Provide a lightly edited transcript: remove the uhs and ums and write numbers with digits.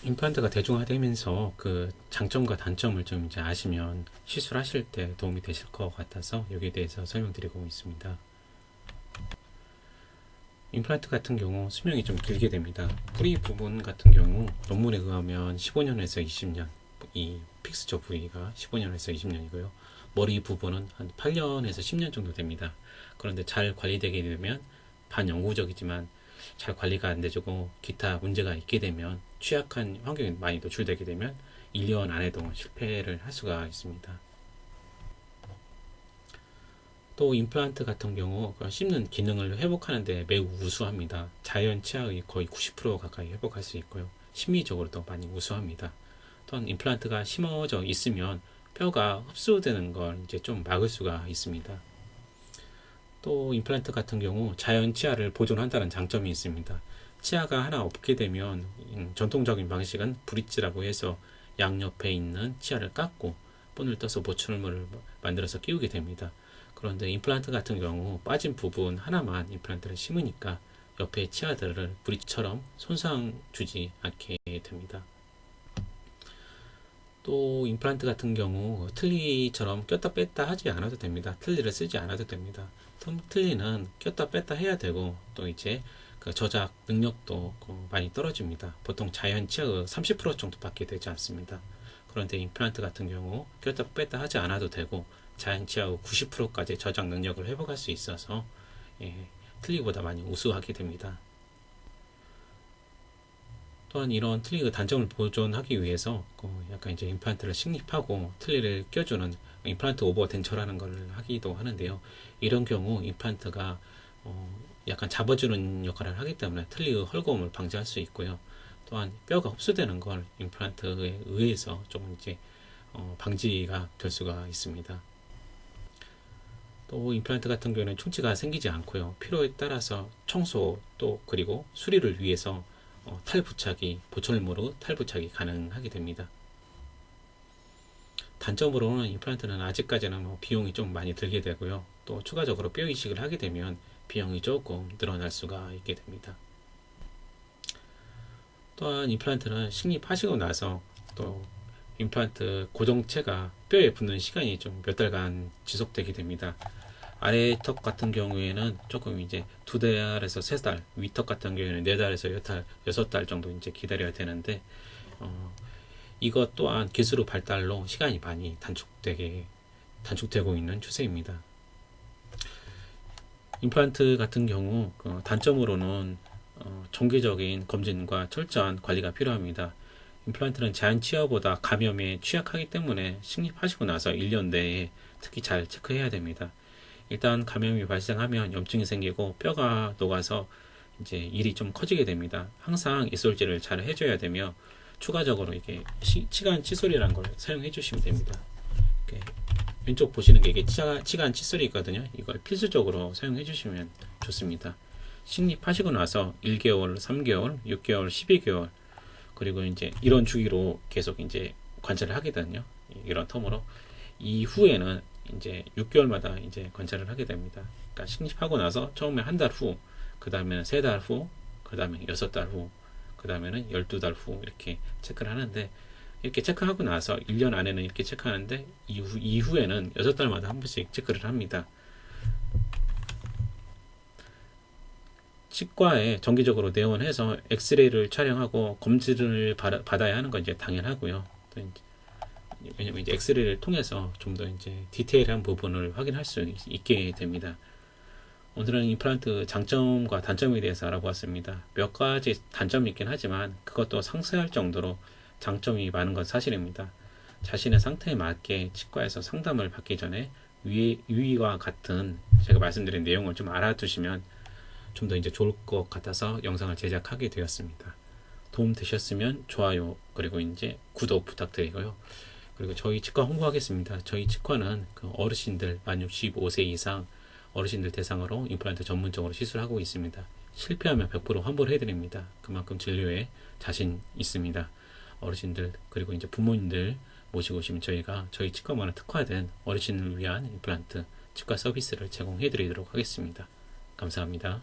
임플란트가 대중화되면서 그 장점과 단점을 좀 이제 아시면 시술하실 때 도움이 되실 것 같아서 여기에 대해서 설명드리고 있습니다. 임플란트 같은 경우 수명이 좀 길게 됩니다. 뿌리 부분 같은 경우 논문에 의하면 15년에서 20년, 이 픽스처 부위가 15년에서 20년이고요. 머리 부분은 한 8년에서 10년 정도 됩니다. 그런데 잘 관리되게 되면 반영구적이지만 잘 관리가 안 되고 기타 문제가 있게 되면 취약한 환경이 많이 노출되게 되면 1년 안에도 실패를 할 수가 있습니다. 또 임플란트 같은 경우 씹는 기능을 회복하는 데 매우 우수합니다. 자연 치아의 거의 90% 가까이 회복할 수 있고요. 심리적으로도 많이 우수합니다. 또한 임플란트가 심어져 있으면 뼈가 흡수되는 걸 이제 좀 막을 수가 있습니다. 또 임플란트 같은 경우 자연 치아를 보존한다는 장점이 있습니다. 치아가 하나 없게 되면 전통적인 방식은 브릿지라고 해서 양옆에 있는 치아를 깎고 본을 떠서 보철물을 만들어서 끼우게 됩니다. 그런데 임플란트 같은 경우 빠진 부분 하나만 임플란트를 심으니까 옆에 치아들을 브릿지처럼 손상 주지 않게 됩니다. 또 임플란트 같은 경우 틀니처럼 꼈다 뺐다 하지 않아도 됩니다. 틀니를 쓰지 않아도 됩니다. 틀니는 꼈다 뺐다 해야 되고 또 이제 그 저작 능력도 많이 떨어집니다. 보통 자연 치아의 30% 정도밖에 되지 않습니다. 그런데 임플란트 같은 경우 꼈다 뺐다 하지 않아도 되고 자연 치아의 90%까지 저작 능력을 회복할 수 있어서 예, 틀니보다 많이 우수하게 됩니다. 또한 이런 틀니의 단점을 보존하기 위해서 약간 이제 임플란트를 식립하고 틀니를 껴주는 임플란트 오버 덴처라는 걸 하기도 하는데요. 이런 경우 임플란트가 약간 잡아주는 역할을 하기 때문에 틀니의 헐거움을 방지할 수 있고요. 또한 뼈가 흡수되는 걸 임플란트에 의해서 조금 이제 방지가 될 수가 있습니다. 또 임플란트 같은 경우는 충치가 생기지 않고요. 필요에 따라서 청소 또 그리고 수리를 위해서 탈부착이 보철모로 탈부착이 가능하게 됩니다. 단점으로는 임플란트는 아직까지는 비용이 좀 많이 들게 되고요. 또 추가적으로 뼈 이식을 하게 되면 비용이 조금 늘어날 수가 있게 됩니다. 또한 임플란트는 식립하시고 나서 또 임플란트 고정체가 뼈에 붙는 시간이 좀 몇 달간 지속되게 됩니다. 아래턱 같은 경우에는 조금 이제 2달에서 3달, 위턱 같은 경우에는 4달에서 6달 정도 이제 기다려야 되는데, 이것 또한 기술의 발달로 시간이 많이 단축되고 있는 추세입니다. 임플란트 같은 경우 단점으로는 정기적인 검진과 철저한 관리가 필요합니다. 임플란트는 자연 치아보다 감염에 취약하기 때문에 식립하시고 나서 1년 내에 특히 잘 체크해야 됩니다. 일단 감염이 발생하면 염증이 생기고 뼈가 녹아서 이제 일이 좀 커지게 됩니다. 항상 이솔질을 잘 해줘야 되며 추가적으로 이게 치간 칫솔이라는 걸 사용해 주시면 됩니다. 왼쪽 보시는 게 이게 치간 칫솔이거든요. 이걸 필수적으로 사용해 주시면 좋습니다. 식립하시고 나서 1개월, 3개월, 6개월, 12개월 그리고 이제 이런 주기로 계속 이제 관찰을 하게 되거든요. 이런 텀으로 이후에는 이제 6개월마다 이제 관찰을 하게 됩니다. 그러니까 식립하고 나서 처음에 한 달 후, 그 다음에는 3달 후, 그 다음에 6달 후, 그 다음에는 12달 후 이렇게 체크를 하는데 이렇게 체크하고 나서 1년 안에는 이렇게 체크하는데 이후에는 6달마다 한 번씩 체크를 합니다. 치과에 정기적으로 내원해서 엑스레이를 촬영하고 검진을 받아야 하는 건 이제 당연하고요. 왜냐면 이제 엑스레이를 통해서 좀 더 이제 디테일한 부분을 확인할 수 있게 됩니다. 오늘은 임플란트 장점과 단점에 대해서 알아보았습니다. 몇 가지 단점이 있긴 하지만 그것도 상쇄할 정도로 장점이 많은 건 사실입니다. 자신의 상태에 맞게 치과에서 상담을 받기 전에 위와 같은 제가 말씀드린 내용을 좀 알아두시면 좀 더 이제 좋을 것 같아서 영상을 제작하게 되었습니다. 도움 되셨으면 좋아요 그리고 이제 구독 부탁드리고요. 그리고 저희 치과 홍보하겠습니다. 저희 치과는 어르신들 만 65세 이상 어르신들 대상으로 임플란트 전문적으로 시술하고 있습니다. 실패하면 100% 환불해드립니다. 그만큼 진료에 자신 있습니다. 어르신들 그리고 이제 부모님들 모시고 오시면 저희가 저희 치과만을 특화된 어르신을 위한 임플란트 치과 서비스를 제공해드리도록 하겠습니다. 감사합니다.